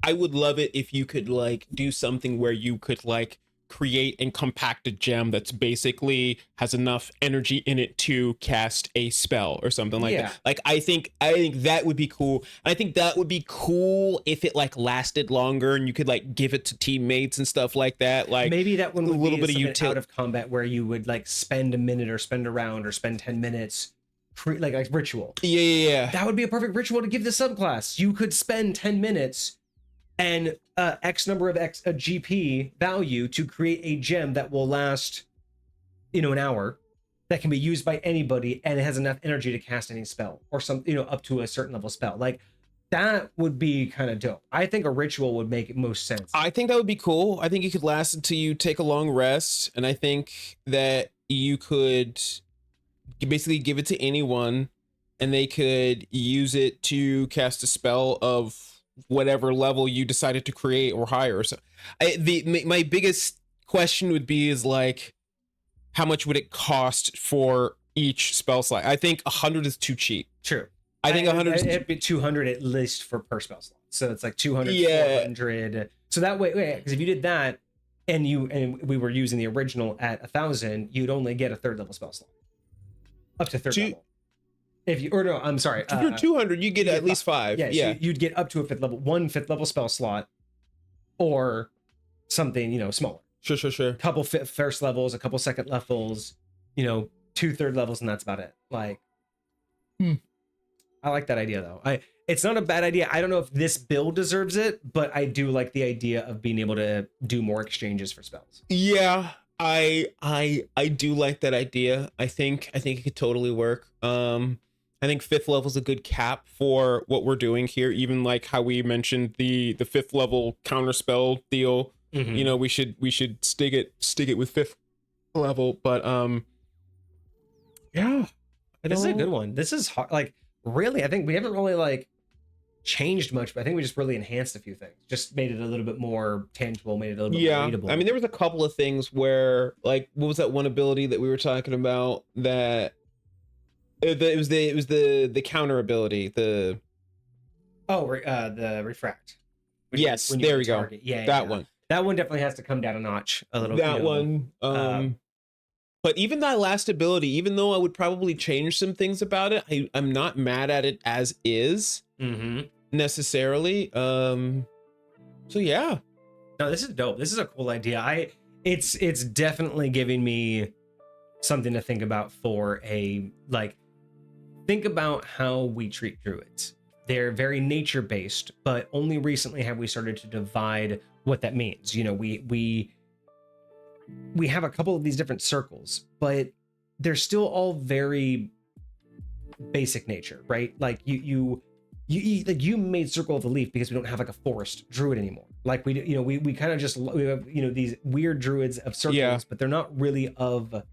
I would love it if you could like do something where you could like create and compact a gem that's basically has enough energy in it to cast a spell or something like that. Like I think that would be cool. And I think that would be cool if it like lasted longer and you could like give it to teammates and stuff like that. Like maybe that one would a little be bit of utility out of combat where you would like spend a minute or spend a round or spend 10 minutes like ritual. Yeah. That would be a perfect ritual to give the subclass. You could spend 10 minutes and X number of a GP value to create a gem that will last, an hour, that can be used by anybody, and it has enough energy to cast any spell or some, up to a certain level spell. Like That would be kind of dope. I think a ritual would make most sense. I think that would be cool. I think it could last until you take a long rest, and I think that you could basically give it to anyone, and they could use it to cast a spell of whatever level you decided to create or hire. So, my biggest question would be is like, how much would it cost for each spell slot? I think 100 is too cheap. True. I think 100 is it'd be 200 at least per spell slot. So it's like 200, Yeah. 400. So that way, because if you did that and we were using the original at 1,000, you'd only get a third level spell slot. Up to third level. If you, or no, I'm sorry. If you're 200, you get at least 5. Yeah. Yeah. So you'd get up to a fifth level spell slot, or something, smaller. Sure. Couple first levels, a couple second levels, 2 third levels, and that's about it. Like, I like that idea though. It's not a bad idea. I don't know if this build deserves it, but I do like the idea of being able to do more exchanges for spells. Yeah, I do like that idea. I think it could totally work. I think 5th level is a good cap for what we're doing here. Even like how we mentioned the 5th level counter spell deal. Mm-hmm. We should stick it with 5th level. But yeah, This is a good one. This is hard. Like, really, I think we haven't really like changed much, but I think we just really enhanced a few things. Just made it a little bit more tangible, made it a little bit more readable. I mean, there was a couple of things where, like, what was that one ability that we were talking about that it was the counter ability, the refract. Yes, there we go. Yeah, that one. That one definitely has to come down a notch a little. That one. But even that last ability, even though I would probably change some things about it, I'm not mad at it as is necessarily. So yeah. No, this is dope. This is a cool idea. It's definitely giving me something to think about for think about how we treat druids. They're very nature based, but only recently have we started to divide what that means. We have a couple of these different circles, but they're still all very basic nature, right? Like you made Circle of the Leaf because we don't have like a forest druid anymore. Like we kind of just, we have, these weird druids of circles, but they're not really of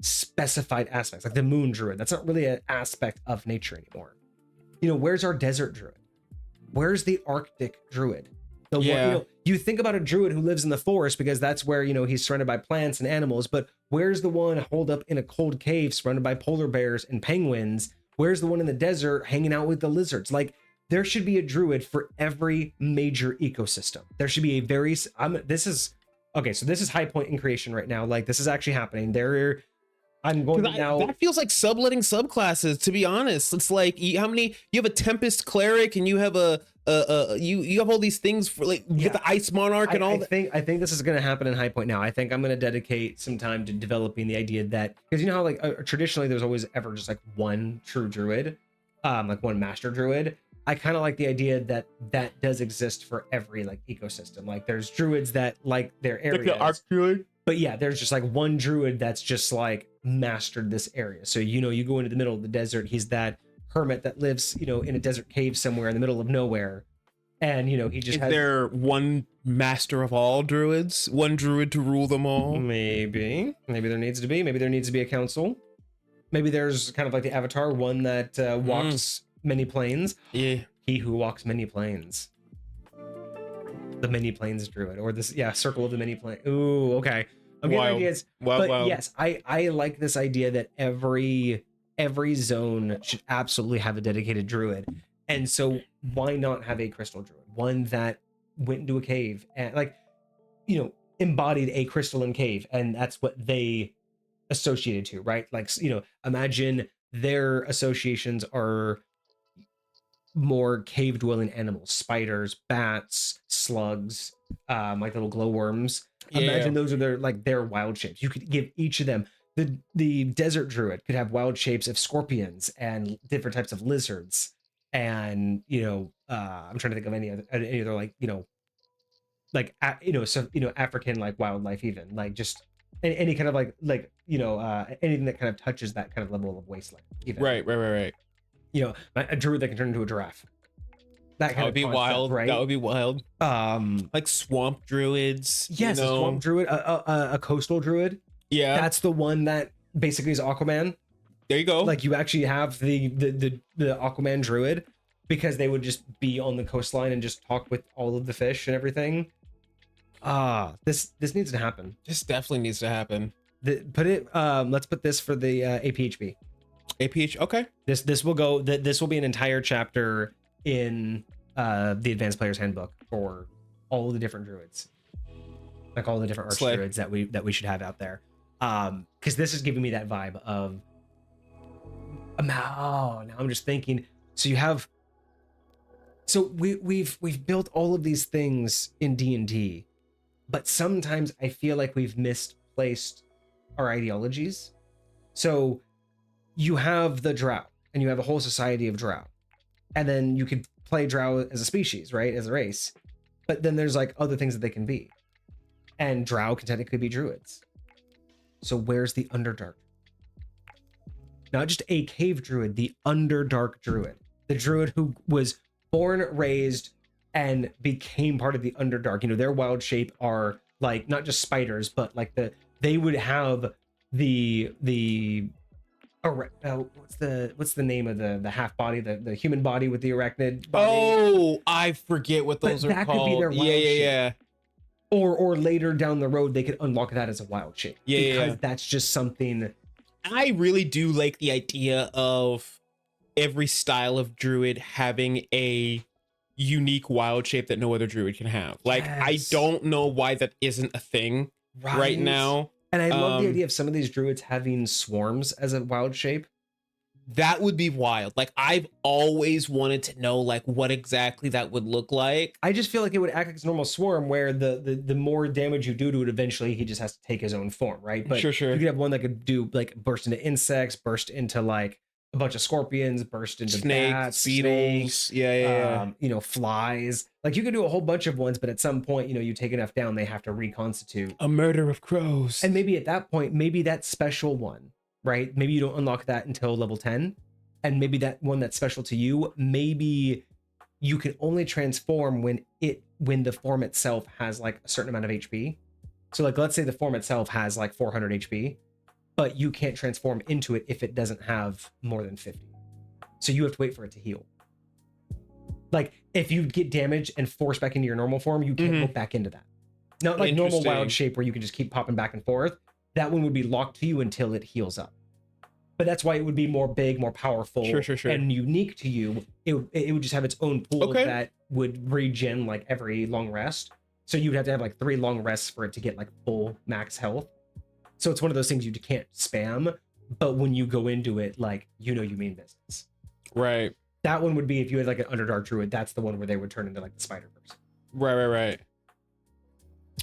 specified aspects. Like the moon druid, that's not really an aspect of nature anymore. Where's our desert druid? Where's the Arctic druid? You think about a druid who lives in the forest because that's where, he's surrounded by plants and animals, but where's the one holed up in a cold cave surrounded by polar bears and penguins? Where's the one in the desert hanging out with the lizards? Like, there should be a druid for every major ecosystem. There should be this is high point in creation right now. Like, this is actually happening. That feels like subletting subclasses, to be honest. It's like, how many, you have a Tempest Cleric and you have you have all these things for, like, you get the Ice Monarch and all that. I think this is going to happen in High Point now. I think I'm going to dedicate some time to developing the idea that, because how traditionally there's always ever just like one true druid, like one master druid. I kind of like the idea that does exist for every like ecosystem. Like there's druids that like their areas. Like the Arc Druid. But yeah, there's just like one druid that's just like mastered this area. So you go into the middle of the desert, he's that hermit that lives in a desert cave somewhere in the middle of nowhere, and he just has there one master of all druids, one druid to rule them all. Maybe there needs to be a council. Maybe there's kind of like the Avatar, one that walks many planes. He who walks many planes, the many planes druid, or this Circle of the Many Planes. Ooh, okay, I'm getting ideas. But yes, I like this idea that every zone should absolutely have a dedicated druid. And so why not have a crystal druid, one that went into a cave and embodied a crystalline cave, and that's what they associated to, right? Like, imagine their associations are more cave dwelling animals, spiders, bats, slugs, like little glowworms. Imagine those are their wild shapes. You could give each of them. The desert druid could have wild shapes of scorpions and different types of lizards, and I'm trying to think of any other African like wildlife, even like just any kind of anything that kind of touches that kind of level of wasteland even. Right. A druid that can turn into a giraffe. that kind would of be concept, wild, right? that would be wild. Like swamp druids. Yes, you know? a swamp druid, a coastal druid. Yeah, That's the one that basically is Aquaman. there you go. Like you actually have the Aquaman druid, because they would just be on the coastline and just talk with all of the fish and everything. This needs to happen. This definitely needs to happen. Let's put this for the APHB. APH, okay. This will go. This will be an entire chapter in the Advanced Player's Handbook for all of the different druids, like all the different arch druids that we should have out there. Because this is giving me that vibe of. Now I'm just thinking. So you have. So we've built all of these things in D&D, but sometimes I feel like we've misplaced our ideologies. So you have the drow, and you have a whole society of drow, and then you could play drow as a species, right, as a race, but then there's like other things that they can be, and drow can technically be druids. So where's the underdark? Not just a cave druid, the underdark druid, the druid who was born, raised, and became part of the underdark. You know, their wild shape are like not just spiders, but like they would have the what's the name of the half body, the human body with the arachnid body. Oh, I forget what those are that called. could be their wild shape. Yeah. Or later down the road they could unlock that as a wild shape. Yeah. That's just something. I really do like the idea of every style of druid having a unique wild shape that no other druid can have. Like, yes. I don't know why that isn't a thing right now. And I love the idea of some of these druids having swarms as a wild shape. That would be wild. Like, I've always wanted to know like what exactly that would look like. I just feel like it would act like a normal swarm, where the more damage you do to it, eventually he just has to take his own form, right? But sure. You could have one that could do like burst into insects, burst into like a bunch of scorpions, burst into bats, beetles, snakes, you know, flies. Like you could do a whole bunch of ones, but at some point, you know, you take enough down, they have to reconstitute. A murder of crows. And maybe at that point, maybe that special one, right? Maybe you don't unlock that until level 10. And maybe that one that's special to you, maybe you can only transform when the form itself has like a certain amount of HP. So like, let's say the form itself has like 400 HP, but you can't transform into it if it doesn't have more than 50. So you have to wait for it to heal. Like if you get damaged and force back into your normal form, you can't go back into that. Not like normal wild shape where you can just keep popping back and forth. That one would be locked to you until it heals up. But that's why it would be more big, more powerful, sure. and unique to you. It would just have its own pool that would regen like every long rest. So you'd have to have like 3 long rests for it to get like full max health. So it's one of those things you can't spam, but when you go into it, like, you know, you mean business. Right. That one would be if you had like an Underdark Druid, that's the one where they would turn into like the spider person. Right.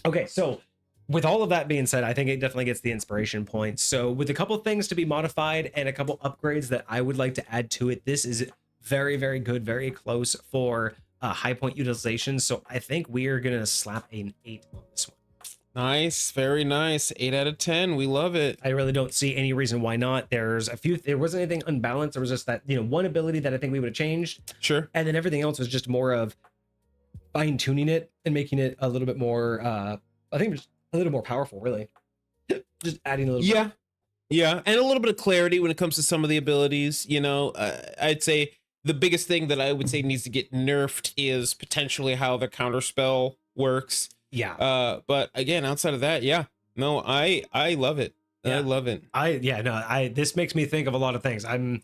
Okay, so with all of that being said, I think it definitely gets the inspiration points. So with a couple things to be modified and a couple upgrades that I would like to add to it, this is very, very good, very close for high point utilization. So I think we are going to slap an 8 on this one. Nice. Very nice. 8 out of 10. We love it. I really don't see any reason why not. There wasn't anything unbalanced. There was just that, you know, one ability that I think we would have changed. Sure. And then everything else was just more of fine tuning it and making it a little bit more, I think just a little more powerful, really. Just adding a little bit. Yeah. And a little bit of clarity when it comes to some of the abilities. You know, I'd say the biggest thing that I would say needs to get nerfed is potentially how the counterspell works. Yeah. But again, outside of that, no, I love it. Yeah. I love it. This makes me think of a lot of things. I'm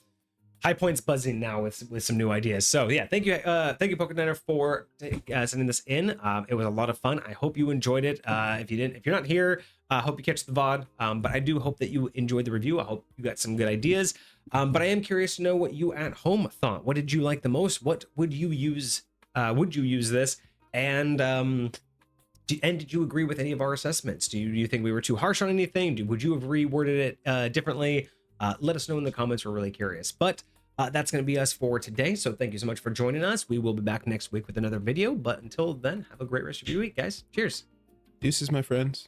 high points buzzing now with some new ideas. So yeah, thank you Pokeniner for sending this in. It was a lot of fun. I hope you enjoyed it. If you're not here, I hope you catch the VOD. But I do hope that you enjoyed the review. I hope you got some good ideas. But I am curious to know what you at home thought. What did you like the most? What would you use? Would you use this? And did you agree with any of our assessments? Do you think we were too harsh on anything? Would you have reworded it differently? Let us know in the comments. We're really curious. But that's going to be us for today. So thank you so much for joining us. We will be back next week with another video. But until then, have a great rest of your week, guys. Cheers. Deuces, my friends.